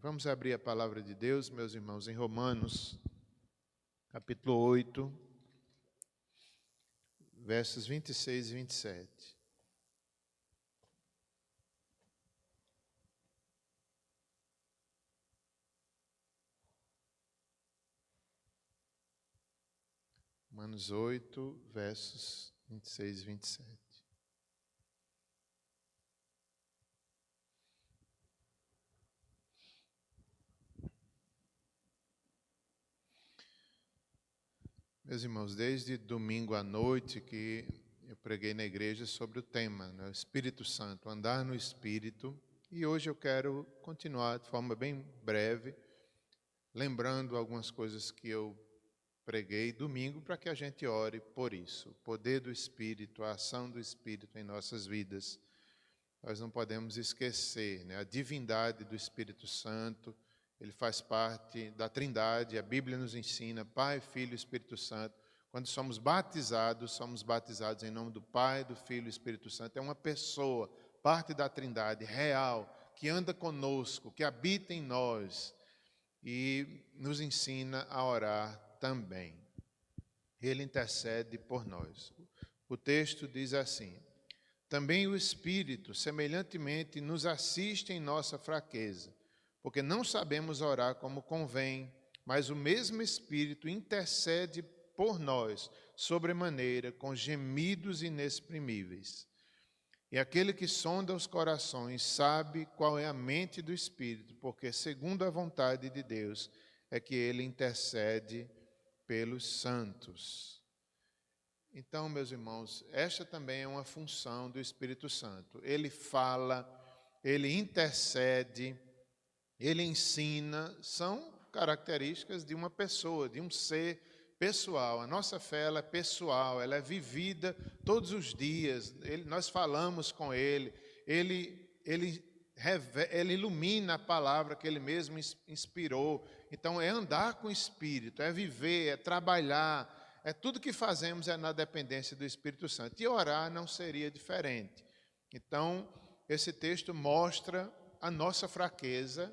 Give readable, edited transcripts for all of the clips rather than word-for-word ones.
Vamos abrir a palavra de Deus, meus irmãos, em Romanos, capítulo 8, versos 26 e 27. Romanos 8, versos 26 e 27. Meus irmãos, desde domingo à noite que eu preguei na igreja sobre o tema, né, o Espírito Santo, andar no Espírito, e hoje eu quero continuar de forma bem breve, lembrando algumas coisas que eu preguei domingo para que a gente ore por isso. O poder do Espírito, a ação do Espírito em nossas vidas. Nós não podemos esquecer, né, a divindade do Espírito Santo. Ele faz parte da Trindade, a Bíblia nos ensina, Pai, Filho e Espírito Santo. Quando somos batizados em nome do Pai, do Filho e Espírito Santo. É uma pessoa, parte da Trindade, real, que anda conosco, que habita em nós e nos ensina a orar também. Ele intercede por nós. O texto diz assim: também o Espírito, semelhantemente, nos assiste em nossa fraqueza, porque não sabemos orar como convém, mas o mesmo Espírito intercede por nós, sobremaneira, com gemidos inexprimíveis. E aquele que sonda os corações sabe qual é a mente do Espírito, porque segundo a vontade de Deus é que ele intercede pelos santos. Então, meus irmãos, esta também é uma função do Espírito Santo. Ele fala, ele intercede, ele ensina, são características de uma pessoa, de um ser pessoal. A nossa fé ela é pessoal, ela é vivida todos os dias. Nós falamos com ele ilumina a palavra que ele mesmo inspirou. Então, é andar com o Espírito, é viver, é trabalhar. Tudo que fazemos é na dependência do Espírito Santo. E orar não seria diferente. Então, esse texto mostra a nossa fraqueza,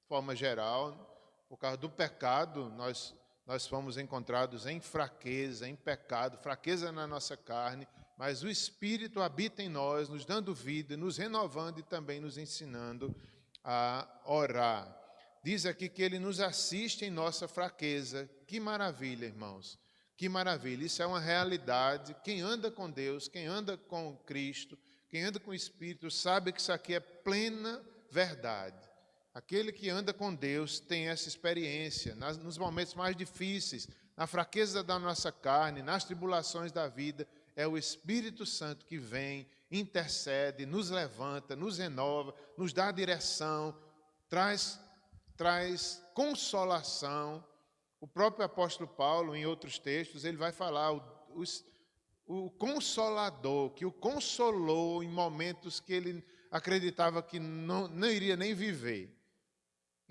de forma geral. Por causa do pecado, nós fomos encontrados em fraqueza, em pecado, fraqueza na nossa carne, mas o Espírito habita em nós, nos dando vida, nos renovando e também nos ensinando a orar. Diz aqui que ele nos assiste em nossa fraqueza. Que maravilha, irmãos. Que maravilha, isso é uma realidade. Quem anda com Deus, quem anda com Cristo, quem anda com o Espírito, sabe que isso aqui é plena verdade. Aquele que anda com Deus tem essa experiência, nos momentos mais difíceis, na fraqueza da nossa carne, nas tribulações da vida, é o Espírito Santo que vem, intercede, nos levanta, nos renova, nos dá direção, traz consolação. O próprio apóstolo Paulo, em outros textos, ele vai falar o Consolador, que o consolou em momentos que ele acreditava que não iria nem viver.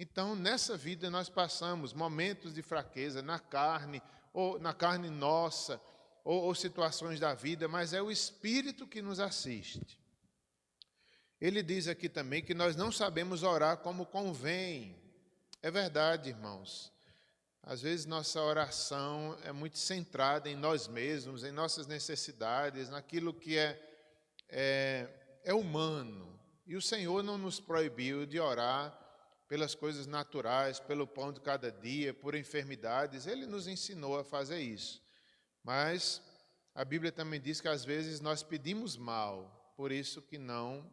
Então, nessa vida nós passamos momentos de fraqueza na carne, ou na carne nossa, ou situações da vida, mas é o Espírito que nos assiste. Ele diz aqui também que nós não sabemos orar como convém. É verdade, irmãos. Às vezes nossa oração é muito centrada em nós mesmos, em nossas necessidades, naquilo que é humano. E o Senhor não nos proibiu de orar pelas coisas naturais, pelo pão de cada dia, por enfermidades. Ele nos ensinou a fazer isso. Mas a Bíblia também diz que às vezes nós pedimos mal, por isso que não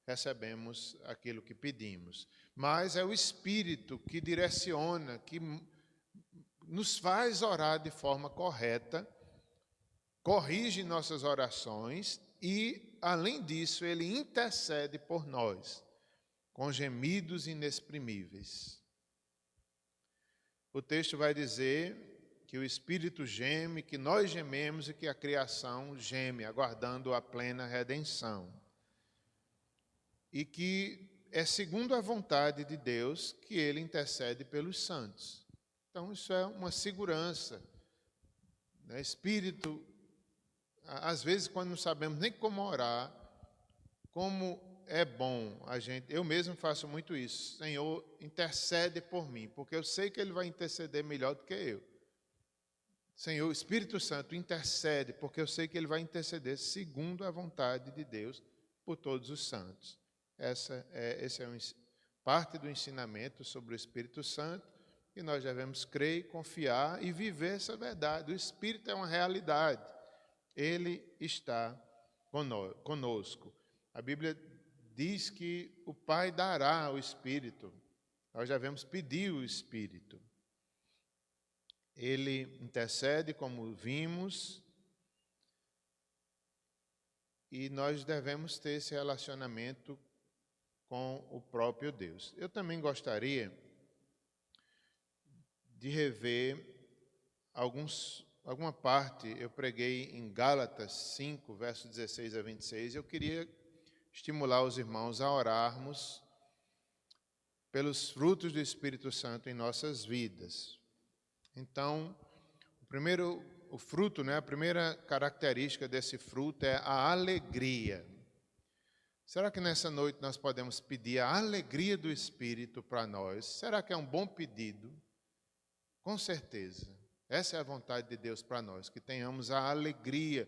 recebemos aquilo que pedimos. Mas é o Espírito que direciona, que nos faz orar de forma correta, corrige nossas orações e, além disso, ele intercede por nós, com gemidos inexprimíveis. O texto vai dizer que o Espírito geme, que nós gememos e que a criação geme, aguardando a plena redenção. E que é segundo a vontade de Deus que ele intercede pelos santos. Então, isso é uma segurança. Né? Espírito, às vezes, quando não sabemos nem como orar, como é bom eu mesmo faço muito isso. Senhor, intercede por mim, porque eu sei que Ele vai interceder melhor do que eu. Senhor, Espírito Santo, intercede, porque eu sei que Ele vai interceder segundo a vontade de Deus por todos os santos. Essa é parte do ensinamento sobre o Espírito Santo, e nós devemos crer, confiar e viver essa verdade. O Espírito é uma realidade. Ele está conosco. A Bíblia diz que o Pai dará o Espírito. Nós devemos pedir o Espírito. Ele intercede, como vimos, e nós devemos ter esse relacionamento com o próprio Deus. Eu também gostaria de rever alguma parte. Eu preguei em Gálatas 5, versos 16 a 26. Eu queria estimular os irmãos a orarmos pelos frutos do Espírito Santo em nossas vidas. Então, o fruto, a primeira característica desse fruto é a alegria. Será que nessa noite nós podemos pedir a alegria do Espírito para nós? Será que é um bom pedido? Com certeza. Essa é a vontade de Deus para nós, que tenhamos a alegria.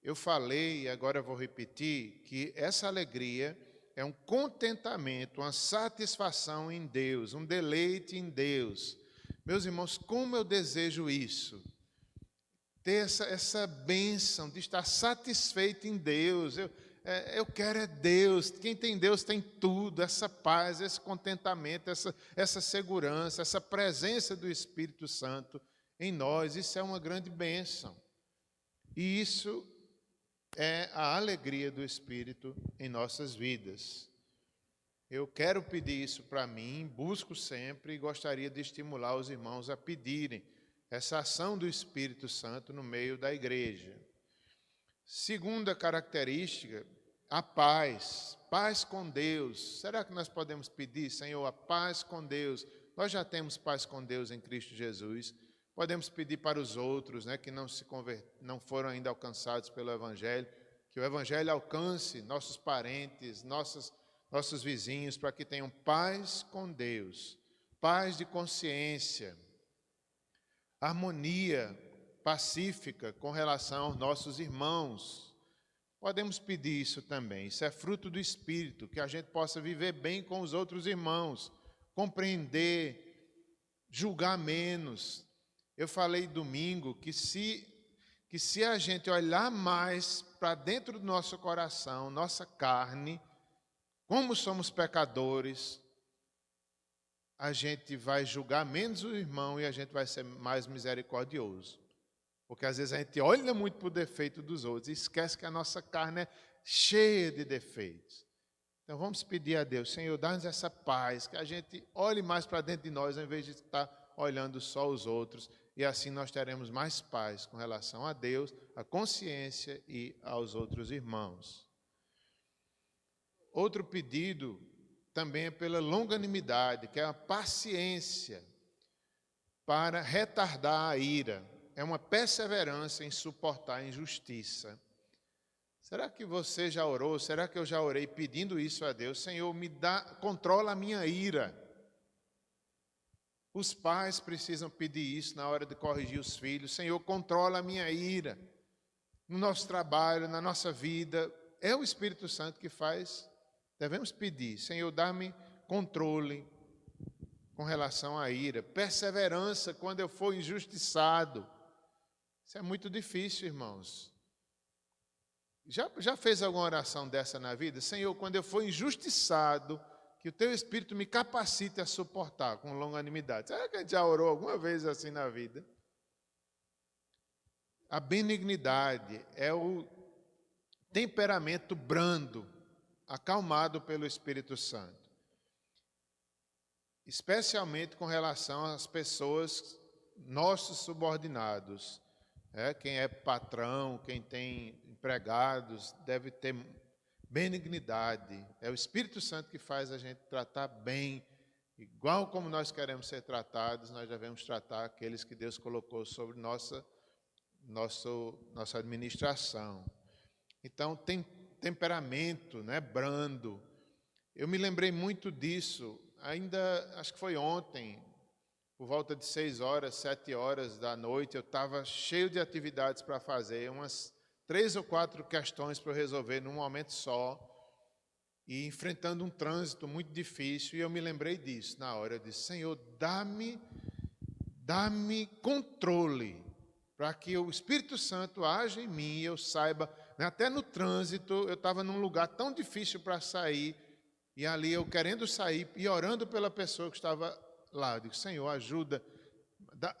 Eu falei, e agora eu vou repetir, que essa alegria é um contentamento, uma satisfação em Deus, um deleite em Deus. Meus irmãos, como eu desejo isso? Ter essa bênção de estar satisfeito em Deus. Eu quero é Deus. Quem tem Deus tem tudo, essa paz, esse contentamento, essa segurança, essa presença do Espírito Santo em nós. Isso é uma grande bênção. E isso é a alegria do Espírito em nossas vidas. Eu quero pedir isso para mim, busco sempre e gostaria de estimular os irmãos a pedirem essa ação do Espírito Santo no meio da igreja. Segunda característica, a paz. Paz com Deus. Será que nós podemos pedir, Senhor, a paz com Deus? Nós já temos paz com Deus em Cristo Jesus. Podemos pedir para os outros, que não foram ainda alcançados pelo Evangelho, que o Evangelho alcance nossos parentes, nossos vizinhos, para que tenham paz com Deus, paz de consciência, harmonia pacífica com relação aos nossos irmãos. Podemos pedir isso também. Isso é fruto do Espírito, que a gente possa viver bem com os outros irmãos, compreender, julgar menos. Eu falei domingo que se a gente olhar mais para dentro do nosso coração, nossa carne, como somos pecadores, a gente vai julgar menos o irmão e a gente vai ser mais misericordioso. Porque às vezes a gente olha muito para o defeito dos outros e esquece que a nossa carne é cheia de defeitos. Então vamos pedir a Deus, Senhor, dá-nos essa paz, que a gente olhe mais para dentro de nós, ao invés de estar olhando só os outros, e assim nós teremos mais paz com relação a Deus, à consciência e aos outros irmãos. Outro pedido também é pela longanimidade, que é a paciência para retardar a ira. É uma perseverança em suportar a injustiça. Será que você já orou? Será que eu já orei pedindo isso a Deus? Senhor, controla a minha ira. Os pais precisam pedir isso na hora de corrigir os filhos. Senhor, controla a minha ira. No nosso trabalho, na nossa vida, é o Espírito Santo que faz. Devemos pedir, Senhor, dá-me controle com relação à ira, perseverança quando eu for injustiçado. Isso é muito difícil, irmãos. Já fez alguma oração dessa na vida? Senhor, quando eu for injustiçado, que o Teu Espírito me capacite a suportar com longanimidade. Será que a gente já orou alguma vez assim na vida? A benignidade é o temperamento brando, acalmado pelo Espírito Santo. Especialmente com relação às pessoas, nossos subordinados. Quem é patrão, quem tem empregados, deve ter benignidade. É o Espírito Santo que faz a gente tratar bem. Igual como nós queremos ser tratados, nós devemos tratar aqueles que Deus colocou sobre nossa administração. Então, temperamento, né, brando. Eu me lembrei muito disso, ainda acho que foi ontem, por volta de 6 horas, 7 horas da noite, eu estava cheio de atividades para fazer, umas 3 ou 4 questões para eu resolver num momento só, e enfrentando um trânsito muito difícil, e eu me lembrei disso na hora. Eu disse: Senhor, dá-me controle, para que o Espírito Santo haja em mim e eu saiba, né, até no trânsito, eu estava num lugar tão difícil para sair, e ali eu querendo sair e orando pela pessoa que estava lá. Eu digo: Senhor, ajuda,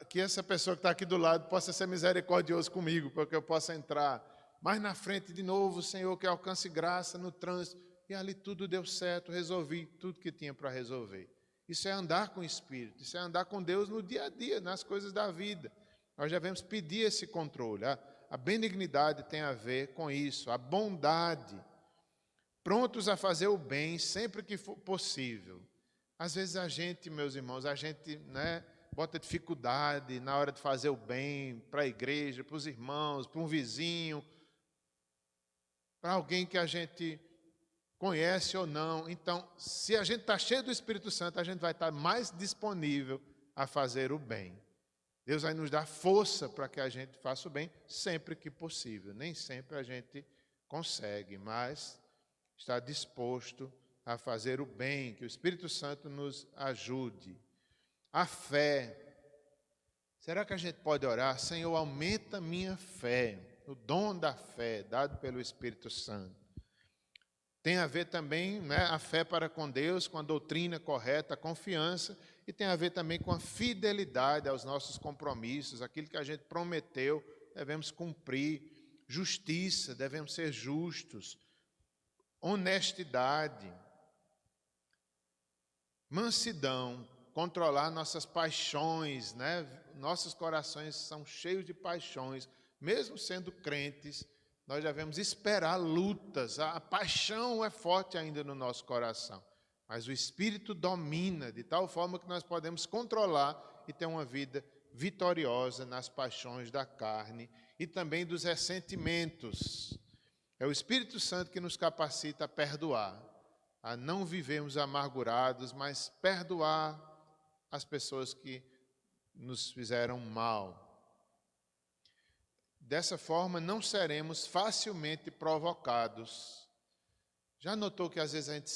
que essa pessoa que está aqui do lado possa ser misericordioso comigo, para que eu possa entrar mais na frente de novo, Senhor, que alcance graça no trânsito. E ali tudo deu certo, resolvi tudo que tinha para resolver. Isso é andar com o Espírito, isso é andar com Deus no dia a dia, nas coisas da vida. Nós devemos pedir esse controle. A benignidade tem a ver com isso, a bondade. Prontos a fazer o bem sempre que for possível. Às vezes a gente, meus irmãos, né, bota dificuldade na hora de fazer o bem para a igreja, para os irmãos, para um vizinho, para alguém que a gente conhece ou não. Então, se a gente está cheio do Espírito Santo, a gente vai estar mais disponível a fazer o bem. Deus vai nos dar força para que a gente faça o bem sempre que possível. Nem sempre a gente consegue, mas está disposto a fazer o bem, que o Espírito Santo nos ajude. A fé. Será que a gente pode orar? Senhor, aumenta minha fé, o dom da fé dado pelo Espírito Santo. Tem a ver também, né, a fé para com Deus, com a doutrina correta, a confiança, e tem a ver também com a fidelidade aos nossos compromissos, aquilo que a gente prometeu, devemos cumprir. Justiça, devemos ser justos. Honestidade. Mansidão, controlar nossas paixões, né? Nossos corações são cheios de paixões, mesmo sendo crentes. Nós devemos esperar lutas, a paixão é forte ainda no nosso coração, mas o Espírito domina de tal forma que nós podemos controlar e ter uma vida vitoriosa nas paixões da carne e também dos ressentimentos. É o Espírito Santo que nos capacita a perdoar, a não vivermos amargurados, mas perdoar as pessoas que nos fizeram mal. Dessa forma, não seremos facilmente provocados. Já notou que às vezes a gente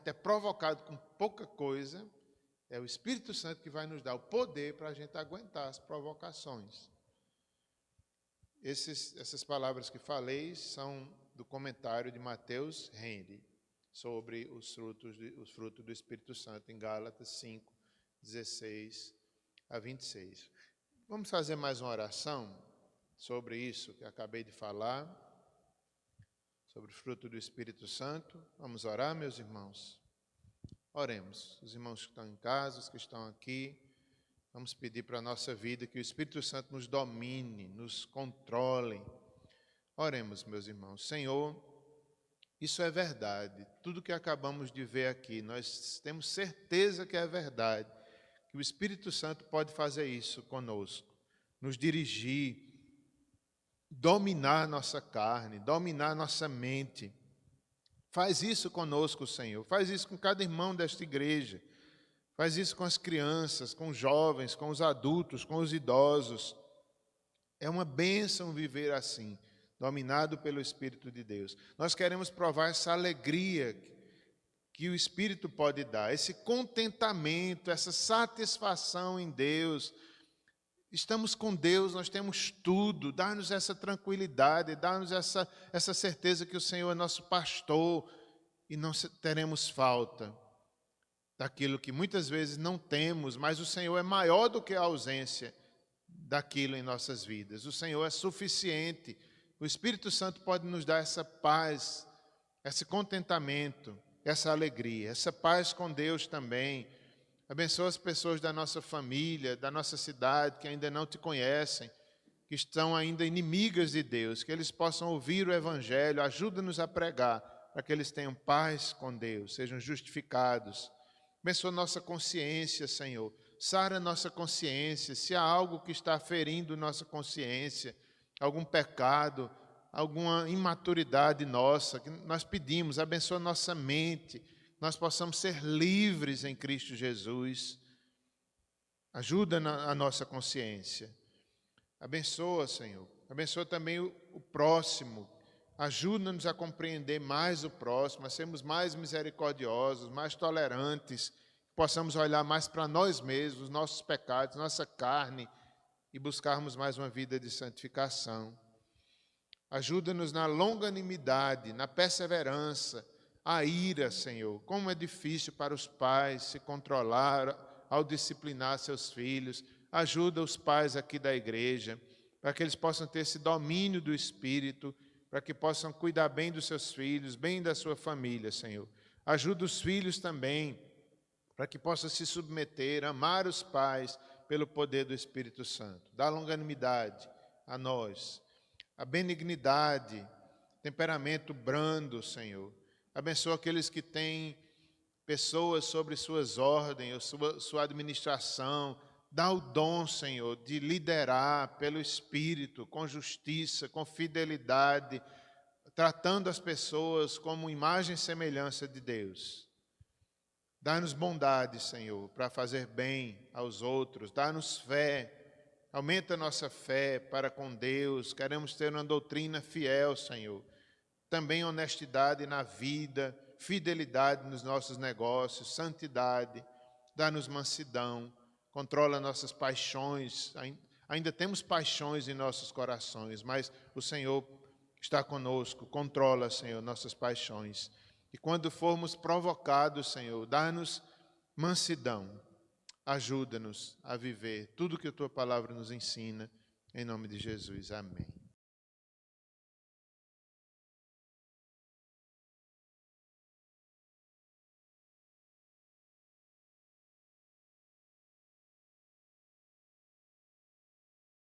é provocado com pouca coisa? É o Espírito Santo que vai nos dar o poder para a gente aguentar as provocações. Essas palavras que falei são do comentário de Mateus Henry sobre os frutos do Espírito Santo, em Gálatas 5, 16 a 26. Vamos fazer mais uma oração sobre isso que acabei de falar, sobre o fruto do Espírito Santo. Vamos orar, meus irmãos? Oremos. Os irmãos que estão em casa, os que estão aqui, vamos pedir para a nossa vida que o Espírito Santo nos domine, nos controle. Oremos, meus irmãos. Senhor, isso é verdade. Tudo que acabamos de ver aqui, nós temos certeza que é verdade, que o Espírito Santo pode fazer isso conosco, nos dirigir, dominar nossa carne, dominar nossa mente. Faz isso conosco, Senhor. Faz isso com cada irmão desta igreja. Faz isso com as crianças, com os jovens, com os adultos, com os idosos. É uma bênção viver assim, dominado pelo Espírito de Deus. Nós queremos provar essa alegria que o Espírito pode dar, esse contentamento, essa satisfação em Deus. Estamos com Deus, nós temos tudo, dá-nos essa tranquilidade, dá-nos essa certeza que o Senhor é nosso pastor e não teremos falta daquilo que muitas vezes não temos, mas o Senhor é maior do que a ausência daquilo em nossas vidas. O Senhor é suficiente, o Espírito Santo pode nos dar essa paz, esse contentamento, essa alegria, essa paz com Deus também. Abençoa as pessoas da nossa família, da nossa cidade, que ainda não te conhecem, que estão ainda inimigas de Deus, que eles possam ouvir o Evangelho, ajuda-nos a pregar, para que eles tenham paz com Deus, sejam justificados. Abençoa nossa consciência, Senhor, sara nossa consciência, se há algo que está ferindo nossa consciência, algum pecado, alguma imaturidade nossa, que nós pedimos, abençoa nossa mente, nós possamos ser livres em Cristo Jesus. Ajuda a nossa consciência. Abençoa, Senhor. Abençoa também o próximo. Ajuda-nos a compreender mais o próximo, a sermos mais misericordiosos, mais tolerantes, que possamos olhar mais para nós mesmos, nossos pecados, nossa carne, e buscarmos mais uma vida de santificação. Ajuda-nos na longanimidade, na perseverança, a ira, Senhor. Como é difícil para os pais se controlar ao disciplinar seus filhos. Ajuda os pais aqui da igreja, para que eles possam ter esse domínio do Espírito, para que possam cuidar bem dos seus filhos, bem da sua família, Senhor. Ajuda os filhos também, para que possam se submeter, amar os pais pelo poder do Espírito Santo. Dá longanimidade a nós, a benignidade, temperamento brando, Senhor. Abençoa aqueles que têm pessoas sobre suas ordens, sua administração. Dá o dom, Senhor, de liderar pelo Espírito, com justiça, com fidelidade, tratando as pessoas como imagem e semelhança de Deus. Dá-nos bondade, Senhor, para fazer bem aos outros. Dá-nos fé. Aumenta a nossa fé para com Deus. Queremos ter uma doutrina fiel, Senhor. Também honestidade na vida, fidelidade nos nossos negócios, santidade. Dá-nos mansidão. Controla nossas paixões. Ainda temos paixões em nossos corações, mas o Senhor está conosco. Controla, Senhor, nossas paixões. E quando formos provocados, Senhor, dá-nos mansidão. Ajuda-nos a viver tudo que a Tua palavra nos ensina. Em nome de Jesus. Amém.